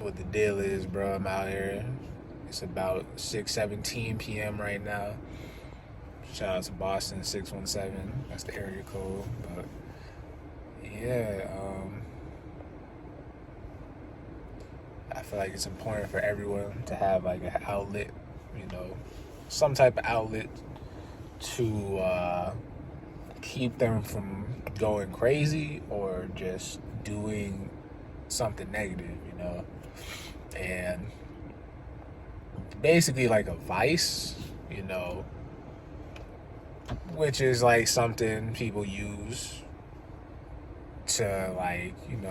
what the deal is, bro. I'm out here. It's about 6:17 p.m. right now. Shout out to Boston 617. That's the area code. But yeah, I feel like it's important for everyone to have like an outlet, some type of outlet to keep them from going crazy or just doing something negative. And basically like a vice, which is like something people use to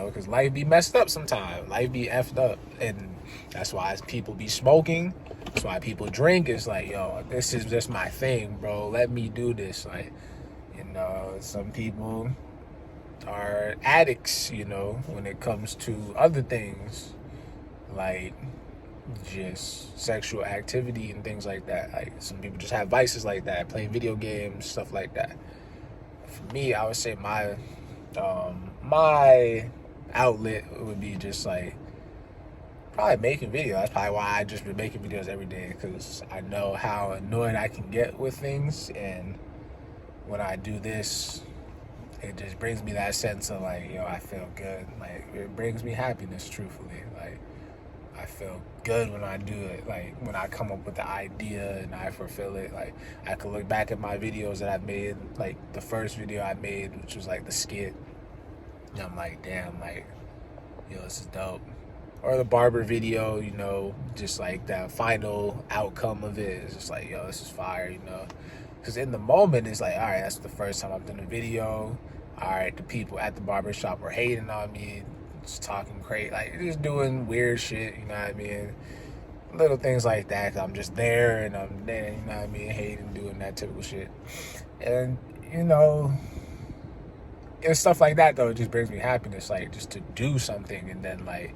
because life be messed up sometimes. Life be effed up. And that's why people be smoking. That's why people drink. It's like, yo, this is just my thing, bro. Let me do this. Like, some people are addicts, when it comes to other things like just sexual activity and things like that. Like some people just have vices like that, playing video games, stuff like that. For me, I would say my outlet would be just like probably making videos. That's probably why I just been making videos every day, because I know how annoyed I can get with things, and when I do this, it just brings me that sense of like, yo, I feel good. Like it brings me happiness, truthfully. Like I feel good when I do it. Like when I come up with the idea and I fulfill it. Like I could look back at my videos that I've made, like the first video I made, which was like the skit, and I'm like, damn, like, yo, this is dope. Or the barber video, just like that final outcome of it is just like, yo, this is fire, Because in the moment, it's like, all right, that's the first time I've done a video. All right, the people at the barbershop were hating on me, just talking crazy, like just doing weird shit, you know what I mean? Little things like that. 'Cause I'm just there and I'm there, you know what I mean? Hating, doing that typical shit. And, and stuff like that, though, it just brings me happiness, like just to do something and then, like,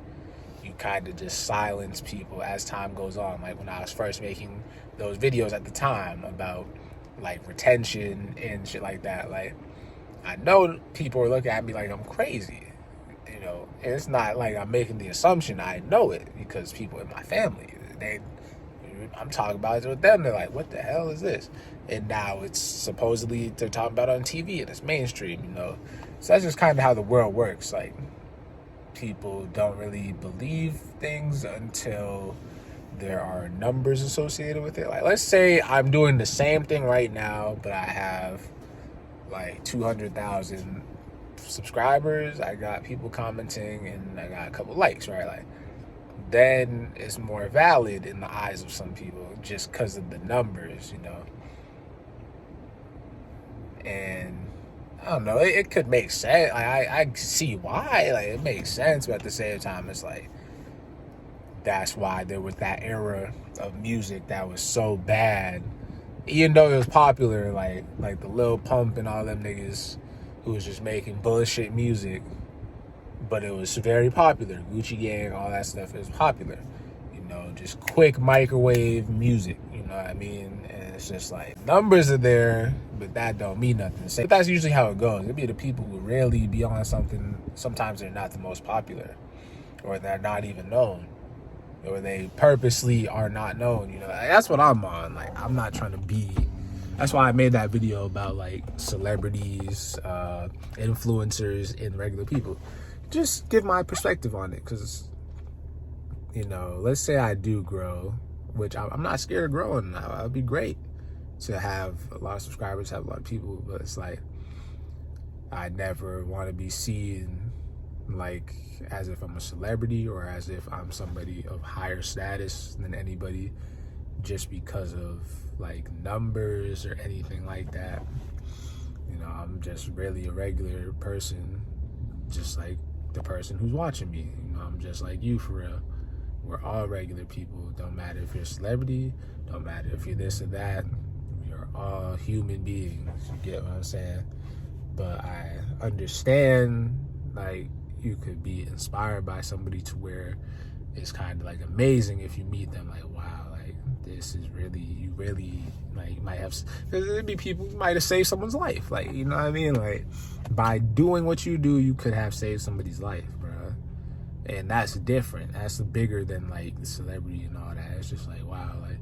you kind of just silence people as time goes on. Like when I was first making those videos at the time about like retention and shit like that, like I know people are looking at me like I'm crazy, and it's not like I'm making the assumption. I know it because people in my family, I'm talking about it with them. They're like, what the hell is this? And now it's supposedly they're talking about it on TV and it's mainstream, So that's just kind of how the world works. Like people don't really believe things until there are numbers associated with it. Like let's say I'm doing the same thing right now, but I have like 200,000 subscribers, I got people commenting, and I got a couple likes, right? Like then it's more valid in the eyes of some people just because of the numbers, And I don't know, it could make sense. I see why, like it makes sense, but at the same time, it's like that's why there was that era of music that was so bad, even though it was popular, like the Lil Pump and all them niggas who was just making bullshit music, but it was very popular. Gucci Gang, all that stuff is popular, just quick microwave music, you know what I mean? And it's just like numbers are there, but that don't mean nothing. But that's usually how it goes. It'd be the people who really be on something. Sometimes they're not the most popular, or they're not even known, or they purposely are not known. That's what I'm on. Like I'm not trying to be. That's why I made that video about like celebrities, influencers, and regular people. Just give my perspective on it, because let's say I do grow, which I'm not scared of growing. It'd be great to have a lot of subscribers, have a lot of people, but it's like I never want to be seen like as if I'm a celebrity or as if I'm somebody of higher status than anybody just because of like numbers or anything like that. I'm just really a regular person, just like the person who's watching me. I'm just like you, for real. We're all regular people. Don't matter if you're a celebrity, don't matter if you're this or that. We're all human beings. You get what I'm saying? But I understand, like, you could be inspired by somebody to where it's kind of like amazing if you meet them. Like, wow, like this is really, you really, like, you might have, there'd be people who might have saved someone's life. Like, you know what I mean? Like, by doing what you do, you could have saved somebody's life, bro. And that's different. That's bigger than like celebrity and all that. It's just like, wow, like,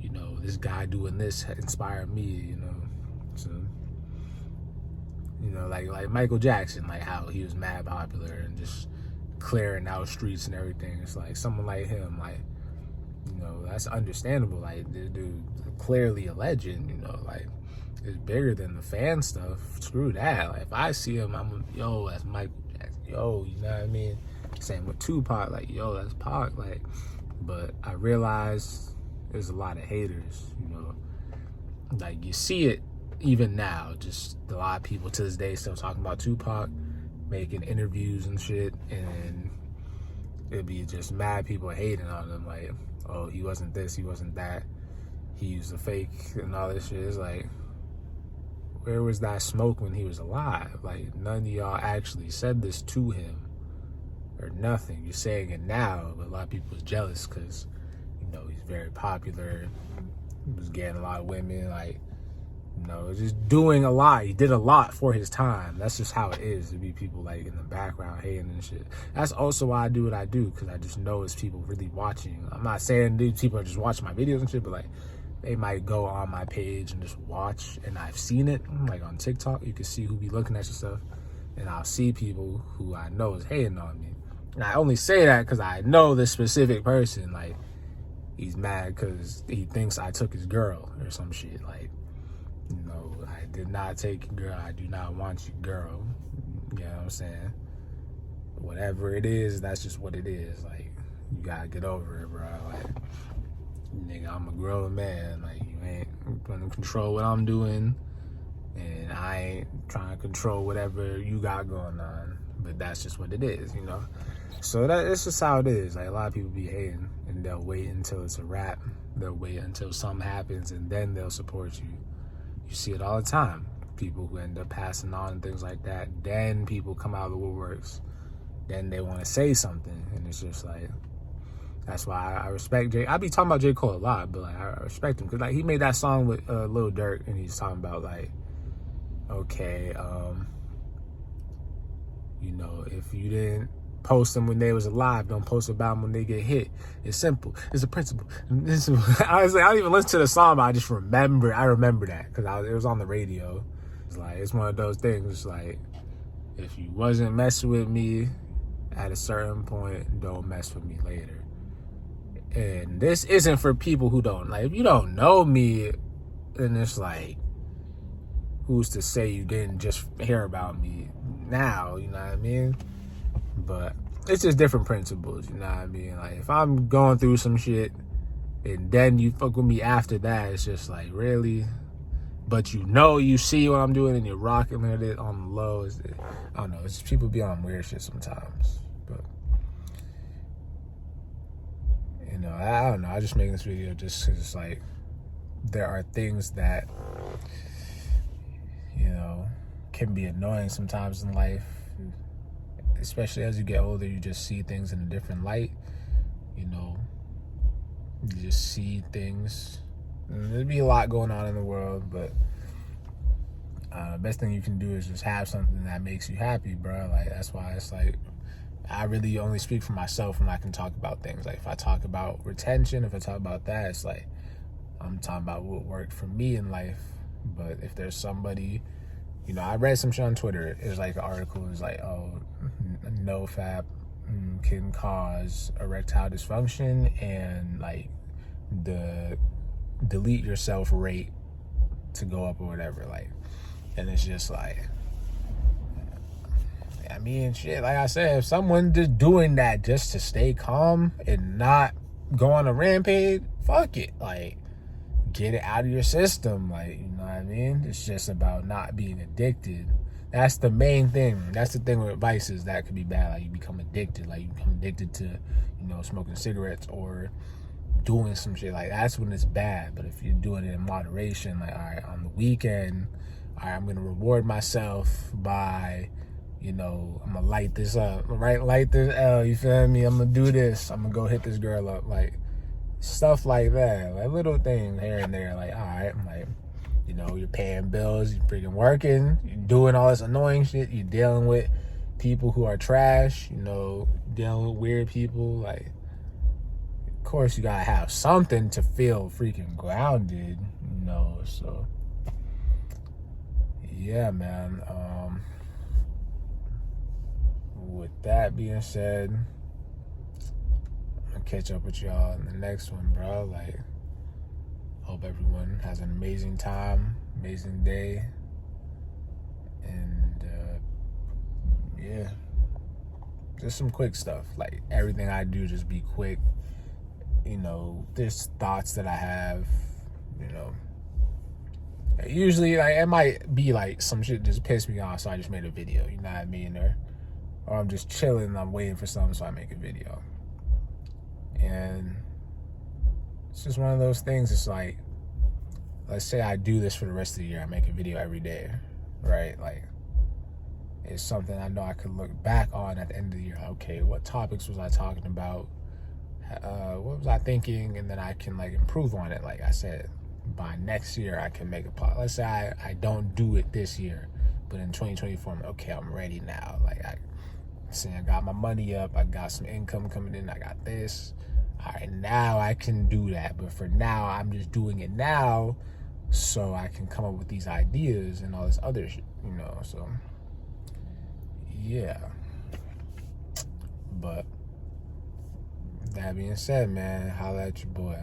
you know, this guy doing this inspired me, you know. So, you know, like Michael Jackson, like how he was mad popular and just clearing out streets and everything. It's like someone like him, like, you know, that's understandable. Like, the dude clearly a legend, you know, like, it's bigger than the fan stuff. Screw that. Like, if I see him, I'm, yo, that's Michael Jackson. Yo, you know what I mean? Same with Tupac, like, yo, that's Pac. Like, but I realize there's a lot of haters, you know. Like, you see it even now. Just a lot of people to this day still talking about Tupac, making interviews and shit, and it'd be just mad people hating on him, like, oh, he wasn't this, he wasn't that, he used a fake and all this shit. It's like, where was that smoke when he was alive? Like, none of y'all actually said this to him or nothing. You're saying it now, but a lot of people is jealous because, you know, he's very popular, he was getting a lot of women, like, you know, just doing a lot. He did a lot for his time. That's just how it is. To be people like in the background hating and shit. That's also why I do what I do, because I just know it's people really watching. I'm not saying these people are just watching my videos and shit, but like, they might go on my page and just watch, and I've seen it. Like on TikTok, you can see who be looking at your stuff, and I'll see people who I know is hating on me. And I only say that because I know this specific person. Like, he's mad because he thinks I took his girl or some shit. Like, you know, I did not take your girl. I do not want your girl. You know what I'm saying? Whatever it is, that's just what it is. Like, you gotta get over it, bro. Like, nigga, I'm a grown man. Like, you ain't gonna control what I'm doing, and I ain't trying to control whatever you got going on. But that's just what it is, you know? So that's just how it is. Like, a lot of people be hating, and they'll wait until it's a wrap. They'll wait until something happens, and then they'll support you. You see it all the time. People who end up passing on and things like that. Then people come out of the woodworks. Then they want to say something. And it's just like, that's why I respect J. I be talking about J. Cole a lot, but like, I respect him. Because like, he made that song with Lil Durk, and he's talking about like, okay, you know, if you didn't post them when they was alive, don't post about them when they get hit. It's simple. It's a principle. Honestly, I don't even listen to the song, but I just remember. I remember that because it was on the radio. It's like, it's one of those things. It's like, if you wasn't messing with me at a certain point, don't mess with me later. And this isn't for people who don't, like, if you don't know me, then it's like, who's to say you didn't just hear about me now, you know what I mean? But it's just different principles, you know what I mean? Like, if I'm going through some shit and then you fuck with me after that, it's just like, really? But you know, you see what I'm doing and you're rocking with it on the low. I don't know, it's just people be on weird shit sometimes. But, you know, I don't know. I just making this video just because it's like, there are things that, you know, can be annoying sometimes in life. Especially as you get older, you just see things in a different light. You know, you just see things. And there'd be a lot going on in the world, but best thing you can do is just have something that makes you happy, bro. Like, that's why it's like, I really only speak for myself when I can talk about things. Like, if I talk about retention, if I talk about that, it's like, I'm talking about what worked for me in life. But if there's somebody, you know, I read some shit on Twitter. It was like an article. It was like, oh, NoFap can cause erectile dysfunction and like the delete yourself rate to go up or whatever. Like, and it's just like, I mean, shit, like I said, if someone just doing that just to stay calm and not go on a rampage, fuck it. Like, get it out of your system. Like, you know what I mean? It's just about not being addicted. That's the main thing. That's the thing with vices that could be bad. Like, you become addicted. Like, you become addicted to, you know, smoking cigarettes or doing some shit. Like, that's when it's bad. But if you're doing it in moderation, like, all right, on the weekend, all right, I'm going to reward myself by, you know, I'm going to light this up. Right? Light this L, you feel me? I'm going to do this. I'm going to go hit this girl up. Like, stuff like that. Like, little things here and there. Like, all right, I'm like, you know, you're paying bills, you're freaking working, you're doing all this annoying shit, you're dealing with, people who are trash, you know, dealing with weird people, like, of course you gotta have something to feel freaking grounded, you know. So yeah, man. With that being said, I'm gonna catch up with y'all in the next one, bro. Like, hope everyone has an amazing time, amazing day, and yeah, just some quick stuff. Like, everything I do, just be quick. You know, there's thoughts that I have, you know. Usually, like, it might be like some shit just pissed me off, so I just made a video. You know what I mean? Or I'm just chilling and I'm waiting for something, so I make a video. And it's just one of those things. It's like, let's say I do this for the rest of the year. I make a video every day, right? Like, it's something I know I could look back on at the end of the year. Okay, what topics was I talking about? What was I thinking? And then I can, like, improve on it. Like I said, by next year I can make a pod. Let's say I don't do it this year, but in 2024, I'm ready now. Like, I got my money up, I got some income coming in, I got this. All right, now I can do that. But for now, I'm just doing it now so I can come up with these ideas and all this other shit, you know. So yeah. But that being said, man, holla at your boy.